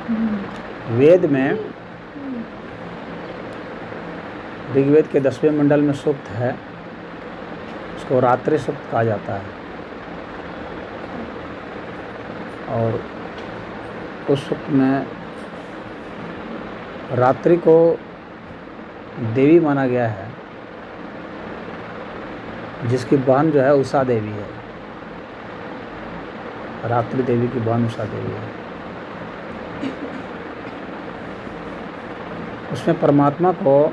वेद में ऋग्वेद के 10वें मंडल में सूक्त है, उसको रात्रि सूक्त कहा जाता है। और उस सूक्त में रात्रि को देवी माना गया है, जिसकी बहन जो है उषा देवी है। रात्रि देवी की बहन उषा देवी है। उसमें परमात्मा को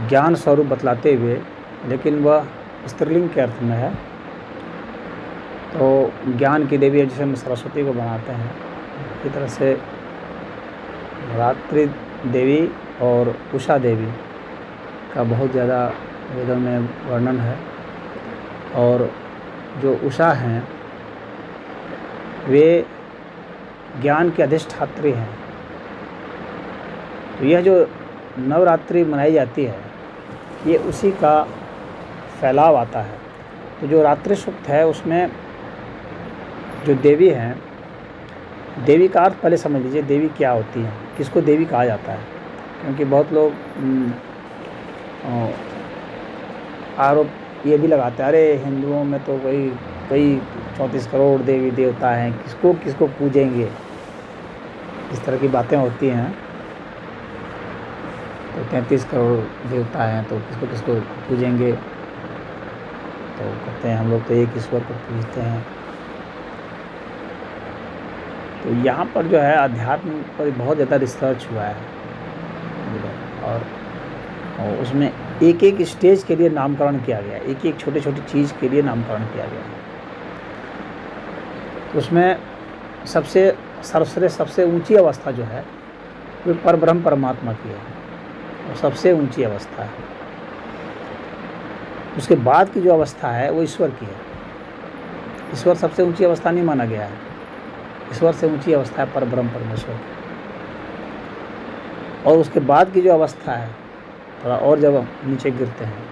ज्ञान स्वरूप बतलाते हुए, लेकिन वह स्त्रीलिंग के अर्थ में है, तो ज्ञान की देवी है, जिसे हम सरस्वती को बनाते हैं। इसी तरह से रात्रि देवी और उषा देवी का बहुत ज़्यादा वेदों में वर्णन है। और जो उषा हैं वे ज्ञान के अधिष्ठात्री हैं। तो यह जो नवरात्रि मनाई जाती है, ये उसी का फैलाव आता है। तो जो रात्रि सूक्त है उसमें जो देवी हैं, देवी का अर्थ पहले समझ लीजिए, देवी क्या होती है, किसको देवी कहा जाता है। क्योंकि बहुत लोग आरोप ये भी लगाते हैं, अरे हिंदुओं में तो कई 34 करोड़ देवी देवता हैं, किसको किसको पूजेंगे, इस तरह की बातें होती हैं। तो 33 करोड़ देवता हैं तो किसको किसको पूजेंगे। तो कहते हैं हम लोग तो एक ईश्वर को पूजते हैं। तो यहाँ पर जो है अध्यात्म पर बहुत ज़्यादा रिसर्च हुआ है, और उसमें एक एक स्टेज के लिए नामकरण किया गया, एक एक छोटी छोटी चीज़ के लिए नामकरण किया गया। तो उसमें सबसे सर्वश्रेष्ठ, सबसे ऊंची अवस्था जो है वो परब्रह्म परमात्मा की है, और सबसे ऊंची अवस्था है। उसके बाद की जो अवस्था है वो ईश्वर की है। ईश्वर सबसे ऊंची अवस्था नहीं माना गया है। ईश्वर से ऊंची अवस्था है परब्रह्म परमेश्वर की। और उसके बाद की जो अवस्था है, थोड़ा और जब नीचे गिरते हैं,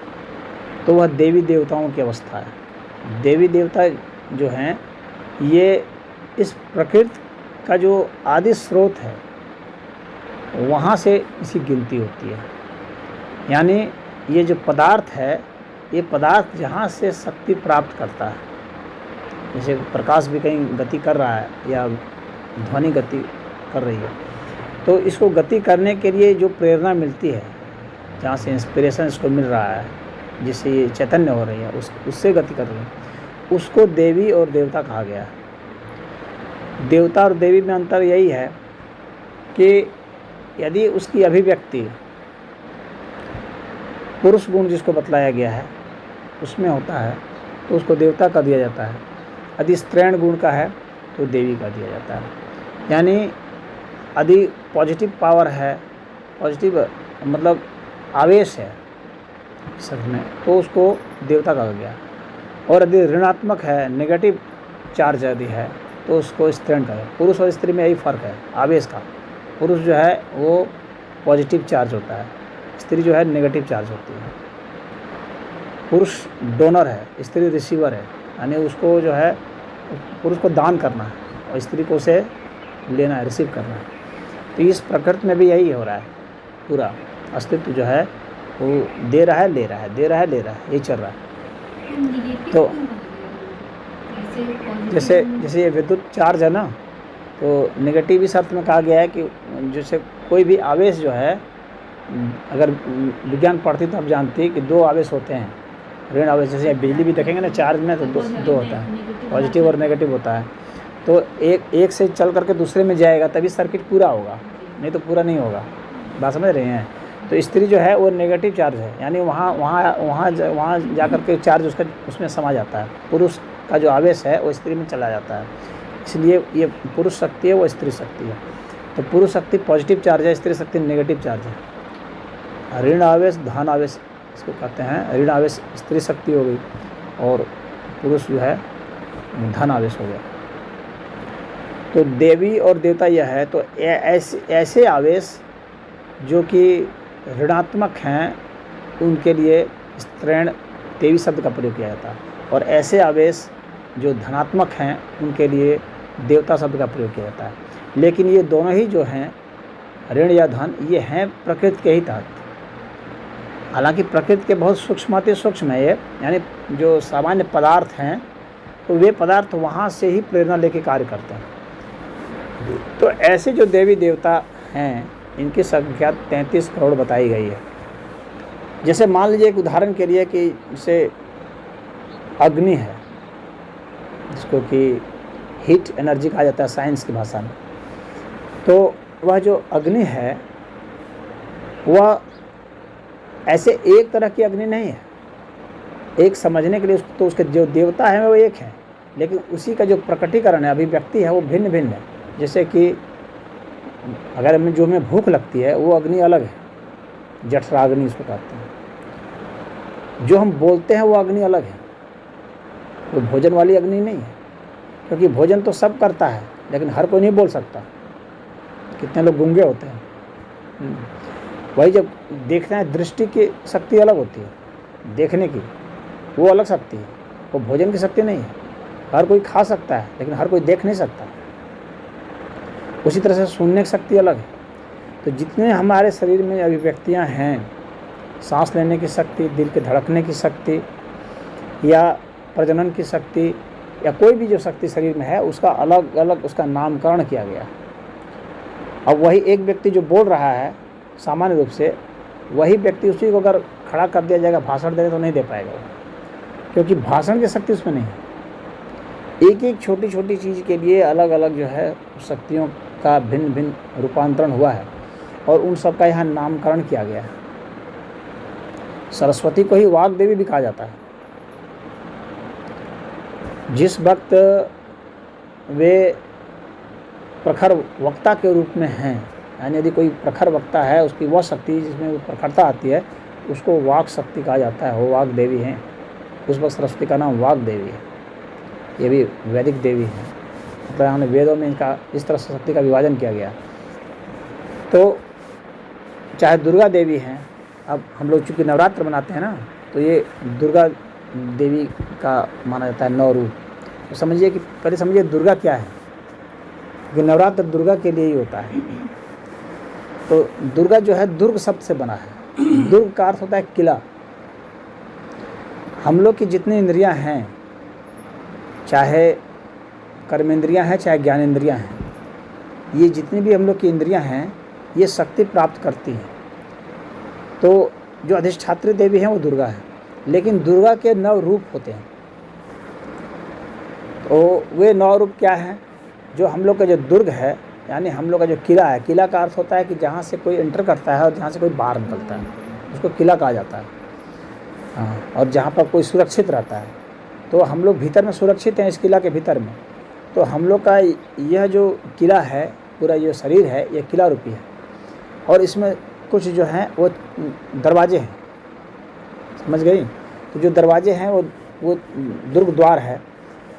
तो वह देवी देवताओं की अवस्था है। देवी देवता जो हैं ये इस प्रकृति का जो आदि स्रोत है, वहाँ से इसकी गिनती होती है। यानी ये जो पदार्थ है, ये पदार्थ जहाँ से शक्ति प्राप्त करता है, जैसे प्रकाश भी कहीं गति कर रहा है या ध्वनि गति कर रही है, तो इसको गति करने के लिए जो प्रेरणा मिलती है, जहाँ से इंस्पिरेशन इसको मिल रहा है, जिससे ये चैतन्य हो रही है, उससे गति कर रही है, उसको देवी और देवता कहा गया है। देवता और देवी में अंतर यही है कि यदि उसकी अभिव्यक्ति पुरुष गुण जिसको बतलाया गया है उसमें होता है, तो उसको देवता का दिया जाता है। यदि स्त्रीण गुण का है तो देवी का दिया जाता है। यानी यदि पॉजिटिव पावर है, पॉजिटिव मतलब आवेश है सब में, तो उसको देवता कहा गया। और यदि ऋणात्मक है, नेगेटिव चार्ज यदि है, तो उसको स्त्रीण कहा गया। पुरुष और स्त्री में यही फ़र्क है आवेश का। पुरुष जो है वो पॉजिटिव चार्ज होता है, स्त्री जो है नेगेटिव चार्ज होती है। पुरुष डोनर है, स्त्री रिसीवर है, यानी उसको जो है पुरुष को दान करना है और स्त्री को उसे लेना है, रिसीव करना है। तो इस प्रकृति में भी यही हो रहा है। पूरा अस्तित्व जो है वो दे रहा है, ले रहा है, दे रहा है, ले रहा है, यही चल रहा है। तो जैसे ये विद्युत चार्ज है ना, तो नेगेटिव इस अर्थ में कहा गया है कि जैसे कोई भी आवेश जो है, अगर विज्ञान पढ़ती तो आप जानती है कि दो आवेश होते हैं, ऋण आवेश। जैसे बिजली भी देखेंगे ना, चार्ज में तो दो होता है, पॉजिटिव और नेगेटिव होता है। तो एक से चल करके दूसरे में जाएगा तभी सर्किट पूरा होगा, नहीं तो पूरा नहीं होगा। बात समझ रहे हैं। तो स्त्री जो है वो नेगेटिव चार्ज है, यानी वहाँ जा कर के चार्ज उसका उसमें समा जाता है। पुरुष का जो आवेश है वो स्त्री में चला जाता है, इसलिए ये पुरुष शक्ति है, वो स्त्री शक्ति है। तो पुरुष शक्ति पॉजिटिव चार्ज है, स्त्री शक्ति नेगेटिव चार्ज है। ऋण आवेश, धन आवेश इसको कहते हैं। ऋण आवेश स्त्री शक्ति हो गई और पुरुष जो है धन आवेश हो गया। तो देवी और देवता यह है। तो ऐसे आवेश जो कि ऋणात्मक हैं, उनके लिए स्त्रीण देवी शब्द का प्रयोग किया जाता है। और ऐसे आवेश जो धनात्मक हैं उनके लिए देवता शब्द का प्रयोग किया जाता है। लेकिन ये दोनों ही जो हैं, ऋण या धन, ये हैं प्रकृति के ही तहत। हालांकि प्रकृति के बहुत सूक्ष्म सूक्ष्म है ये, यानी जो सामान्य पदार्थ हैं तो वे पदार्थ वहाँ से ही प्रेरणा लेके कार्य करते हैं। तो ऐसे जो देवी देवता हैं इनकी संख्या 33 करोड़ बताई गई है। जैसे मान लीजिए एक उदाहरण के लिए कि जैसे अग्नि है, जिसको कि हीट एनर्जी कहा जाता है साइंस की भाषा में, तो वह जो अग्नि है वह ऐसे एक तरह की अग्नि नहीं है। एक समझने के लिए तो उसके जो देवता है वो एक है, लेकिन उसी का जो प्रकटीकरण है, अभिव्यक्ति है, वो भिन्न भिन्न है। जैसे कि अगर हमें भूख लगती है वो अग्नि अलग है, जठराग्नि इसको कहते हैं। जो हम बोलते हैं वो अग्नि अलग है, वो भोजन वाली अग्नि नहीं है, क्योंकि भोजन तो सब करता है लेकिन हर कोई नहीं बोल सकता। कितने लोग गूंगे होते हैं। वही जब देखना है, दृष्टि की शक्ति अलग होती है, देखने की वो अलग शक्ति है, वो भोजन की शक्ति नहीं है। हर कोई खा सकता है लेकिन हर कोई देख नहीं सकता। उसी तरह से सुनने की शक्ति अलग है। तो जितने हमारे शरीर में अभिव्यक्तियां हैं, सांस लेने की शक्ति, दिल के धड़कने की शक्ति, या प्रजनन की शक्ति, या कोई भी जो शक्ति शरीर में है, उसका अलग अलग उसका नामकरण किया गया। अब वही एक व्यक्ति जो बोल रहा है सामान्य रूप से, वही व्यक्ति उसी को अगर खड़ा कर दिया जाएगा भाषण देने तो नहीं दे पाएगा, क्योंकि भाषण की शक्ति उसमें नहीं है। एक एक छोटी छोटी चीज़ के लिए अलग अलग जो है शक्तियों का भिन्न भिन्न रूपांतरण हुआ है और उन सब का यहाँ नामकरण किया गया है। सरस्वती को ही वाग देवी भी कहा जाता है। जिस वक्त वे प्रखर वक्ता के रूप में हैं, यानी यदि कोई प्रखर वक्ता है, उसकी वह शक्ति जिसमें वो प्रखरता आती है, उसको वाक शक्ति कहा जाता है, वो वाग देवी हैं। उस वक्त सरस्वती का नाम वाग देवी है। ये भी वैदिक देवी है, मतलब हमने वेदों में इनका इस तरह से शक्ति का विभाजन किया गया। तो चाहे दुर्गा देवी हैं, अब हम लोग चूँकि नवरात्र मनाते हैं ना, तो ये दुर्गा देवी का माना जाता है 9 रूप। तो समझिए कि पहले समझिए दुर्गा क्या है, क्योंकि नवरात्र दुर्गा के लिए ही होता है। तो दुर्गा जो है दुर्ग शब्द से बना है। दुर्ग का अर्थ होता है किला। हम लोग की जितनी इंद्रियां हैं, चाहे कर्मेंद्रियां हैं चाहे ज्ञानेंद्रियां हैं, ये जितनी भी हम लोग की इंद्रियां हैं ये शक्ति प्राप्त करती हैं। तो जो अधिष्ठात्री देवी हैं वो दुर्गा है, लेकिन दुर्गा के 9 रूप होते हैं। तो वे 9 रूप क्या हैं? जो हम लोग का जो दुर्ग है, यानी हम लोग का जो किला है, किला का अर्थ होता है कि जहाँ से कोई एंटर करता है और जहाँ से कोई बाहर निकलता है, उसको किला कहा जाता है। हाँ, और जहाँ पर कोई सुरक्षित रहता है, तो हम लोग भीतर में सुरक्षित हैं, इस किला के भीतर में। तो हम लोग का यह जो किला है, पूरा ये शरीर है, ये किला रूपी है। और इसमें कुछ जो हैं वो दरवाजे हैं, समझ गई? तो जो दरवाजे हैं वो दुर्ग द्वार है।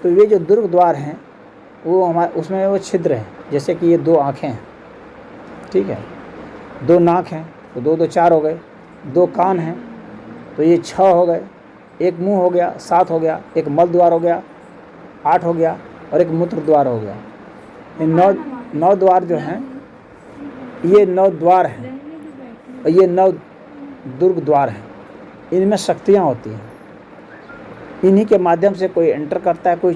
तो ये जो दुर्ग द्वार हैं वो हमारे उसमें वो छिद्र हैं। जैसे कि ये 2 आँखें हैं, ठीक है, 2 नाक हैं तो 2 2 4 हो गए, 2 कान हैं तो ये 6 हो गए, एक मुंह हो गया 7 हो गया, एक मल द्वार हो गया 8 हो गया, और एक मूत्र द्वार हो गया। ये 9 द्वार जो हैं, ये 9 द्वार हैं और ये 9 दुर्ग द्वार हैं। इनमें शक्तियाँ होती हैं, इन्हीं के माध्यम से कोई एंटर करता है कोई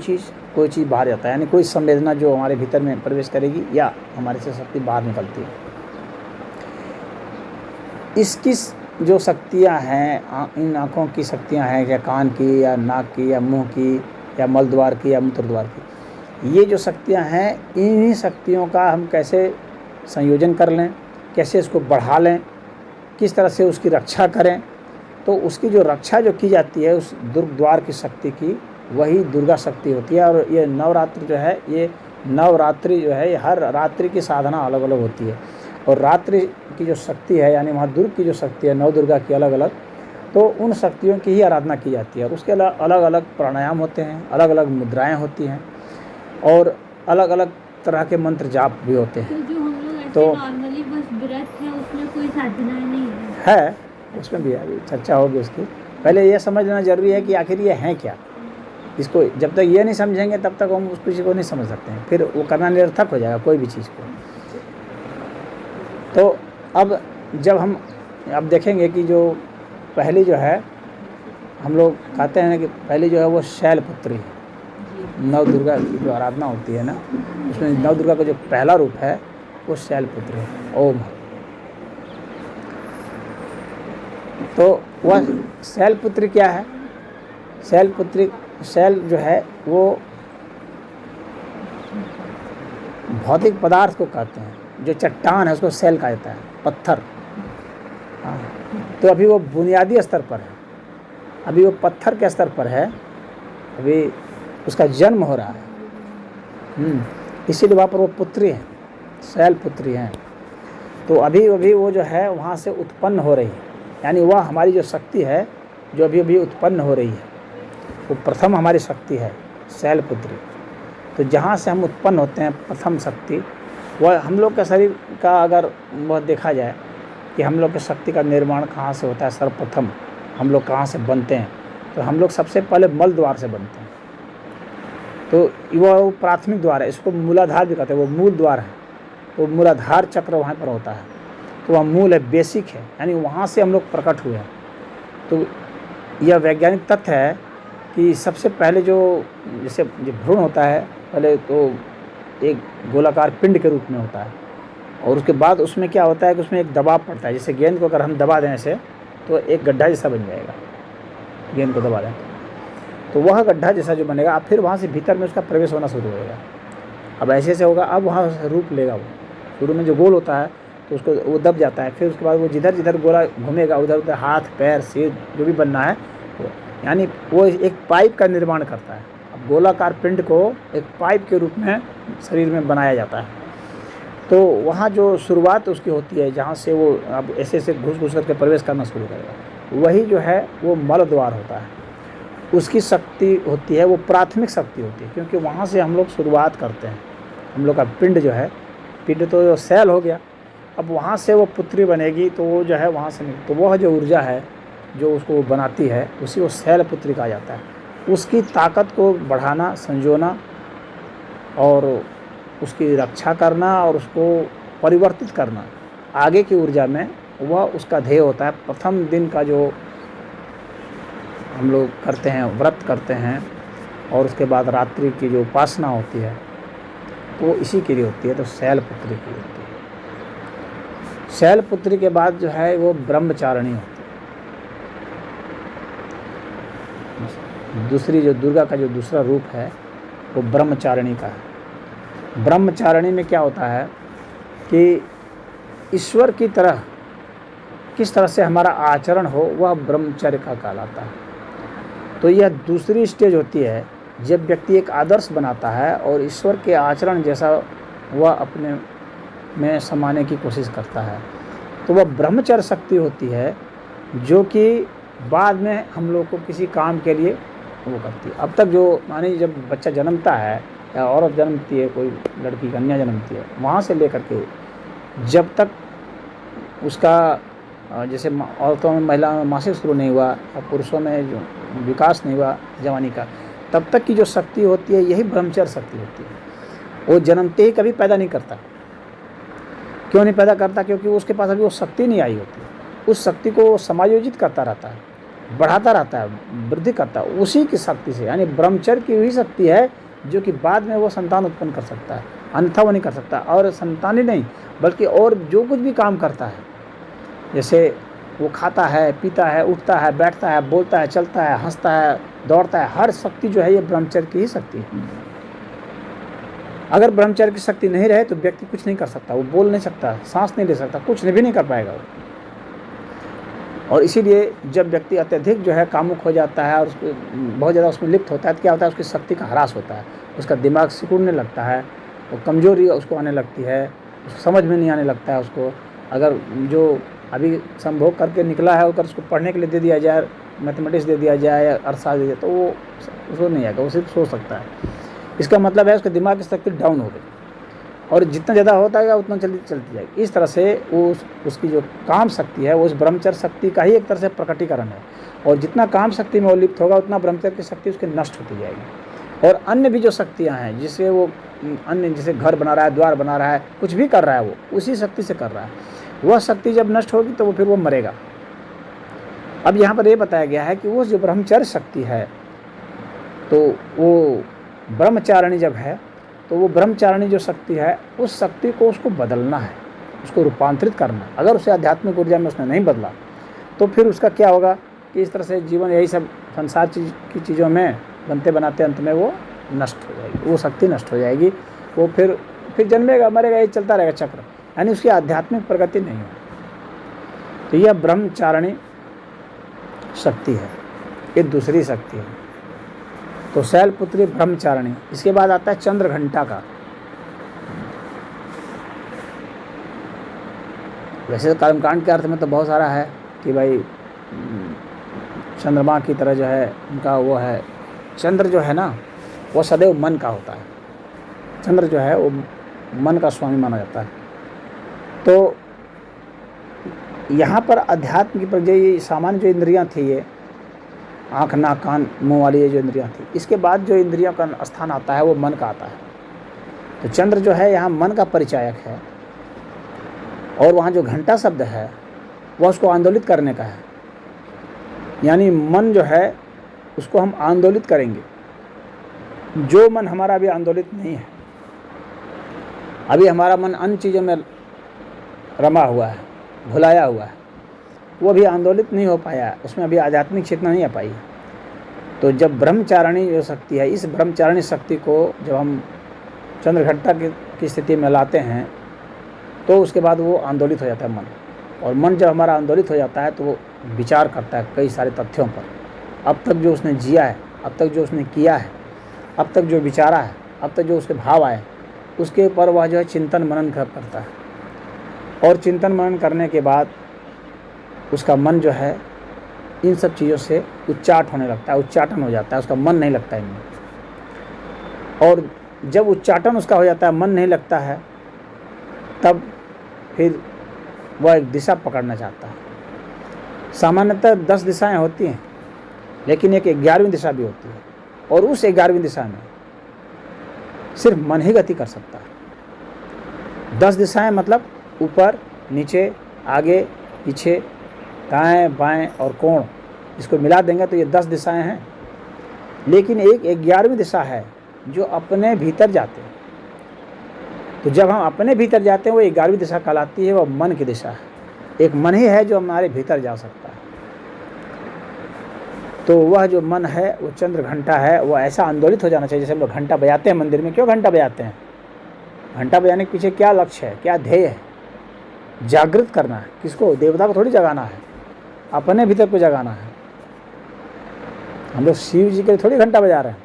चीज़ बाहर जाता है, यानी कोई संवेदना जो हमारे भीतर में प्रवेश करेगी या हमारे से शक्ति बाहर निकलती है। इसकी जो शक्तियाँ हैं, इन आँखों की शक्तियाँ हैं, या कान की या नाक की या मुंह की या मल द्वार की या मूत्र द्वार की, ये जो शक्तियाँ हैं, इन्हीं शक्तियों का हम कैसे संयोजन कर लें, कैसे इसको बढ़ा लें, किस तरह से उसकी रक्षा करें। तो उसकी जो रक्षा जो की जाती है उस दुर्ग द्वार की शक्ति की, वही दुर्गा शक्ति होती है। और ये नवरात्रि जो है, ये नवरात्रि जो है, ये हर रात्रि की साधना अलग अलग होती है। और रात्रि की जो शक्ति है, यानी वहाँ दुर्ग की जो शक्ति है, 9 दुर्गा की अलग अलग, तो उन शक्तियों की ही आराधना की जाती है। और उसके अलग अलग प्राणायाम होते हैं, अलग अलग मुद्राएं होती हैं, और अलग अलग तरह के मंत्र जाप भी होते हैं। तो जो हम लोग ऐसे नॉर्मली बस व्रत है, उसमें कोई साधना नहीं है? उसमें भी अभी चर्चा होगी उसकी। पहले ये समझना जरूरी है कि आखिर ये हैं क्या। इसको जब तक ये नहीं समझेंगे तब तक हम उस किसी को नहीं समझ सकते हैं, फिर वो करना निरर्थक हो जाएगा कोई भी चीज़ को। तो अब जब हम अब देखेंगे कि जो पहली जो है हम लोग कहते हैं कि पहली जो है वो शैलपुत्री है, नव दुर्गा की जो आराधना होती है ना, उसमें नव दुर्गा का जो पहला रूप है वो शैलपुत्री है, ओम। तो वह शैलपुत्री क्या है? शैलपुत्री, शैल जो है वो भौतिक पदार्थ को कहते हैं, जो चट्टान है उसको शैल कहा जाता है, पत्थर। हाँ, तो अभी वो बुनियादी स्तर पर है, अभी वो पत्थर के स्तर पर है, अभी उसका जन्म हो रहा है। इसीलिए वहाँ पर वो पुत्री है, शैलपुत्री हैं। तो अभी वो जो है वहाँ से उत्पन्न हो रही है, यानी वह हमारी जो शक्ति है जो अभी अभी उत्पन्न हो रही है, वो प्रथम हमारी शक्ति है शैलपुत्री। तो जहाँ से हम उत्पन्न होते हैं प्रथम शक्ति, वह हम लोग के शरीर का अगर वह देखा जाए कि हम लोग के शक्ति का निर्माण कहाँ से होता है, सर्वप्रथम हम लोग कहाँ से बनते हैं, तो हम लोग सबसे पहले मल द्वार से बनते हैं। तो वह प्राथमिक द्वार है, इसको मूलाधार भी कहते हैं, वो मूल द्वार है। तो मूलाधार चक्र वहाँ पर होता है, तो वह मूल है, बेसिक है, यानी वहाँ से हम लोग प्रकट हुए हैं। तो यह वैज्ञानिक तथ्य है कि सबसे पहले जो जैसे जो भ्रूण होता है, पहले तो एक गोलाकार पिंड के रूप में होता है, और उसके बाद उसमें क्या होता है कि उसमें एक दबाव पड़ता है। जैसे गेंद को अगर हम दबा दें ऐसे, तो एक गड्ढा जैसा बन जाएगा, गेंद को दबा दें तो वह गड्ढा जैसा जो बनेगा, अब फिर वहाँ से भीतर में उसका प्रवेश होना शुरू होगा। अब ऐसे से होगा, अब वहाँ से रूप लेगा। वो शुरू में जो गोल होता है तो उसको वो दब जाता है, फिर उसके बाद वो जिधर जिधर गोला घूमेगा उधर उधर हाथ पैर सिर जो भी बनना है, यानी वो एक पाइप का निर्माण करता है। अब गोलाकार पिंड को एक पाइप के रूप में शरीर में बनाया जाता है। तो वहाँ जो शुरुआत उसकी होती है, जहाँ से वो अब ऐसे ऐसे घुस घुस करके प्रवेश करना शुरू करेगा, वही जो है वो मल द्वार होता है। उसकी शक्ति होती है वो प्राथमिक शक्ति होती है, क्योंकि वहाँ से हम लोग शुरुआत करते हैं। हम लोग का पिंड जो है, पिंड तो शैल हो गया, अब वहाँ से वो पुत्री बनेगी, तो वो जो है वहाँ से तो वह जो ऊर्जा है जो उसको बनाती है, उसी को शैल पुत्री कहा जाता है। उसकी ताकत को बढ़ाना, संजोना और उसकी रक्षा करना और उसको परिवर्तित करना आगे की ऊर्जा में, वह उसका ध्येय होता है। प्रथम दिन का जो हम लोग करते हैं, व्रत करते हैं, और उसके बाद रात्रि की जो उपासना होती है, तो वो इसी के लिए होती है, तो शैलपुत्री की होती है। शैलपुत्री के बाद जो है वो ब्रह्मचारिणी होती है। दूसरी जो दुर्गा का जो दूसरा रूप है वो ब्रह्मचारिणी का है। ब्रह्मचारिणी में क्या होता है कि ईश्वर की तरह किस तरह से हमारा आचरण हो, वह ब्रह्मचर्य का कहलाता है। तो यह दूसरी स्टेज होती है जब व्यक्ति एक आदर्श बनाता है और ईश्वर के आचरण जैसा वह अपने में समाने की कोशिश करता है, तो वह ब्रह्मचर्य शक्ति होती है, जो कि बाद में हम लोग को किसी काम के लिए वो करती है। अब तक जो मानी जब बच्चा जन्मता है या औरत जन्मती है, कोई लड़की कन्या जन्मती है, वहाँ से लेकर के जब तक उसका जैसे औरतों में महिला में मासिक शुरू नहीं हुआ और पुरुषों में जो विकास नहीं हुआ जवानी का, तब तक की जो शक्ति होती है यही ब्रह्मचर्य शक्ति होती है। वो जन्मते ही कभी पैदा नहीं करता। क्यों नहीं पैदा करता? क्योंकि उसके पास अभी वो शक्ति नहीं आई होती। उस शक्ति को वो समायोजित करता रहता है, बढ़ाता रहता है, वृद्धि करता है उसी की शक्ति से। यानी ब्रह्मचर्य की वही शक्ति है जो कि बाद में वो संतान उत्पन्न कर सकता है, अन्यथा वो नहीं कर सकता। और संतान ही नहीं बल्कि और जो कुछ भी काम करता है, जैसे वो खाता है, पीता है, उठता है, बैठता है, बोलता है, चलता है, हंसता है, दौड़ता है, हर शक्ति जो है ये ब्रह्मचर्य की ही शक्ति है। अगर ब्रह्मचर्य की शक्ति नहीं रहे तो व्यक्ति कुछ नहीं कर सकता, वो बोल नहीं सकता, सांस नहीं ले सकता, कुछ भी नहीं कर पाएगा वो। और इसीलिए जब व्यक्ति अत्यधिक जो है कामुक हो जाता है और उसको बहुत ज़्यादा उसमें लिप्त होता है, तो क्या होता है, उसकी शक्ति का ह्रास होता है, उसका दिमाग सिकुड़ने लगता है, वो कमजोरी उसको आने लगती है, समझ में नहीं आने लगता है उसको। अगर जो अभी संभोग करके निकला है अगर उसको पढ़ने के लिए दे दिया जाए, मैथमेटिक्स दे दिया जाए या अर्थशास्त्र दे दिया, तो वो उसको नहीं आएगा, वो सिर्फ सोच सकता है। इसका मतलब है उसके दिमाग की शक्ति डाउन हो गई। और जितना ज़्यादा होता है उतना जल्दी चलती जाएगी। इस तरह से वो उसकी जो काम शक्ति है वो उस ब्रह्मचर्य शक्ति का ही एक तरह से प्रकटीकरण है। और जितना काम शक्ति में वो लिप्त होगा उतना ब्रह्मचर्य की शक्ति उसकी नष्ट होती जाएगी। और अन्य भी जो शक्तियाँ हैं जिससे वो अन्य जैसे घर बना रहा है, द्वार बना रहा है, कुछ भी कर रहा है वो उसी शक्ति से कर रहा है, वह शक्ति जब नष्ट होगी तो वो फिर वो मरेगा। अब यहाँ पर ये बताया गया है कि वो जो ब्रह्मचर्य शक्ति है तो वो ब्रह्मचारिणी जब है तो वो ब्रह्मचारिणी जो शक्ति है उस शक्ति को उसको बदलना है, उसको रूपांतरित करना। अगर उसे आध्यात्मिक ऊर्जा में उसने नहीं बदला तो फिर उसका क्या होगा कि इस तरह से जीवन यही सब संसार की चीज़ों में बनते बनाते अंत में वो नष्ट हो जाएगी, वो शक्ति नष्ट हो जाएगी। वो फिर जन्मेगा मरेगा, ये चलता रहेगा चक्र, यानी उसकी आध्यात्मिक प्रगति नहीं होगी। तो यह ब्रह्मचारिणी शक्ति है, ये दूसरी शक्ति है। तो शैलपुत्री ब्रह्मचारिणी। इसके बाद आता है चंद्र घंटा का। वैसे कर्मकांड के अर्थ में तो बहुत सारा है कि भाई चंद्रमा की तरह जो है उनका वो है, चंद्र जो है ना वो सदैव मन का होता है। चंद्र जो है वो मन का स्वामी माना जाता है। तो यहाँ पर अध्यात्म की प्रजा ये सामान्य जो इंद्रियाँ थी, ये आँख नाक कान मुँह वाली ये जो इंद्रियाँ थी, इसके बाद जो इंद्रियों का स्थान आता है वो मन का आता है। तो चंद्र जो है यहाँ मन का परिचायक है, और वहाँ जो घंटा शब्द है वह उसको आंदोलित करने का है। यानी मन जो है उसको हम आंदोलित करेंगे। जो मन हमारा अभी आंदोलित नहीं है, अभी हमारा मन अन्य चीज़ों में रमा हुआ है, भुलाया हुआ है, वो अभी आंदोलित नहीं हो पाया है, उसमें अभी आध्यात्मिक चेतना नहीं आ पाई है। तो जब ब्रह्मचारिणी जो शक्ति है, इस ब्रह्मचारिणी शक्ति को जब हम चंद्र घंटा की स्थिति में लाते हैं तो उसके बाद वो आंदोलित हो जाता है मन। और मन जब हमारा आंदोलित हो जाता है तो वो विचार करता है कई सारे तथ्यों पर। अब तक जो उसने जिया है, अब तक जो उसने किया है, अब तक जो विचारा है, अब तक जो उसके भाव आए, उसके ऊपर वह जो है चिंतन मनन करता है। और चिंतन मनन करने के बाद उसका मन जो है इन सब चीज़ों से उच्चाट होने लगता है, उच्चाटन हो जाता है, उसका मन नहीं लगता है इनमें। और जब उच्चाटन उसका हो जाता है, मन नहीं लगता है, तब फिर वह एक दिशा पकड़ना चाहता है। सामान्यतः 10 दिशाएं होती हैं, लेकिन एक 11वीं दिशा भी होती है, और उस 11वीं दिशा में सिर्फ मन ही गति कर सकता है। 10 दिशाएं मतलब ऊपर नीचे आगे पीछे दाएं बाएं और कोण, इसको मिला देंगे तो ये 10 दिशाएं हैं। लेकिन एक 11वीं दिशा है जो अपने भीतर जाते हैं। तो जब हम अपने भीतर जाते हैं वो 11वीं दिशा कहलाती है, वह मन की दिशा है। एक मन ही है जो हमारे भीतर जा सकता है। तो वह जो मन है वो चंद्र घंटा है, वो ऐसा आंदोलित हो जाना चाहिए। जैसे हम लोग घंटा बजाते हैं मंदिर में, क्यों घंटा बजाते हैं? घंटा बजाने के पीछे क्या लक्ष्य है, क्या ध्येय है? जागृत करना है। किसको? देवता को थोड़ी जगाना है, अपने भीतर को जगाना है। हम लोग शिव जी के लिए थोड़ी घंटा बजा रहे हैं,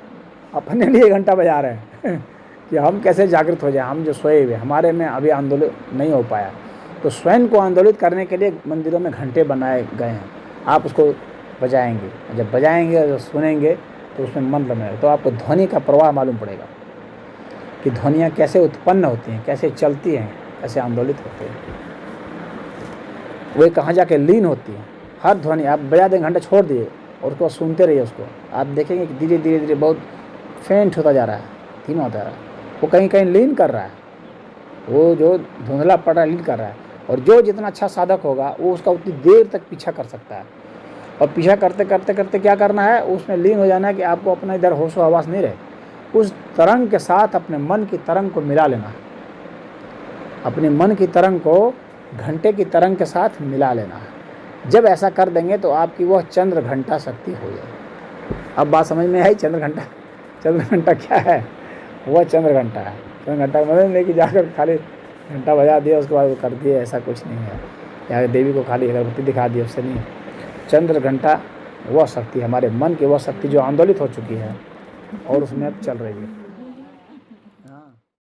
अपने लिए घंटा बजा रहे हैं कि हम कैसे जागृत हो जाए। हम जो सोए हुए, हमारे में अभी आंदोलित नहीं हो पाया, तो स्वयं को आंदोलित करने के लिए मंदिरों में घंटे बनाए गए हैं। आप उसको बजाएंगे, जब बजाएंगे और सुनेंगे तो उसमें मन लगेगा, तो आपको ध्वनि का प्रवाह मालूम पड़ेगा कि ध्वनियाँ कैसे उत्पन्न होती हैं, कैसे चलती हैं, कैसे आंदोलित होती हैं, वे कहाँ जाके लीन होती हैं। हर ध्वनि आप बजा देंगे, घंटा छोड़ दिए और उसको सुनते रहिए, उसको आप देखेंगे कि धीरे धीरे धीरे बहुत फेंट होता जा रहा है, धीमा होता जा रहा है, वो कहीं कहीं लीन कर रहा है, वो जो धुंधला पड़ रहा है लीन कर रहा है। और जो जितना अच्छा साधक होगा वो उसका उतनी देर तक पीछा कर सकता है। और पीछा करते करते करते क्या करना है, उसमें लीन हो जाना है कि आपको अपना इधर होशो हवास नहीं रहे, उस तरंग के साथ अपने मन की तरंग को मिला लेना है। अपने मन की तरंग को घंटे की तरंग के साथ मिला लेना है। जब ऐसा कर देंगे तो आपकी वह चंद्र घंटा शक्ति हो जाएगी। अब बात समझ में आई? चंद्र घंटा क्या है? वह चंद्र घंटा है। चंद्र घंटा मतलब नहीं कि जाकर खाली घंटा बजा दिया उसके बाद वो कर दिए, ऐसा कुछ नहीं है। या देवी को खाली अगरबत्ती दिखा दी, उससे नहीं। चंद्र घंटा वह शक्ति, हमारे मन की वह शक्ति जो आंदोलित हो चुकी है और उसमें अब चल रही है।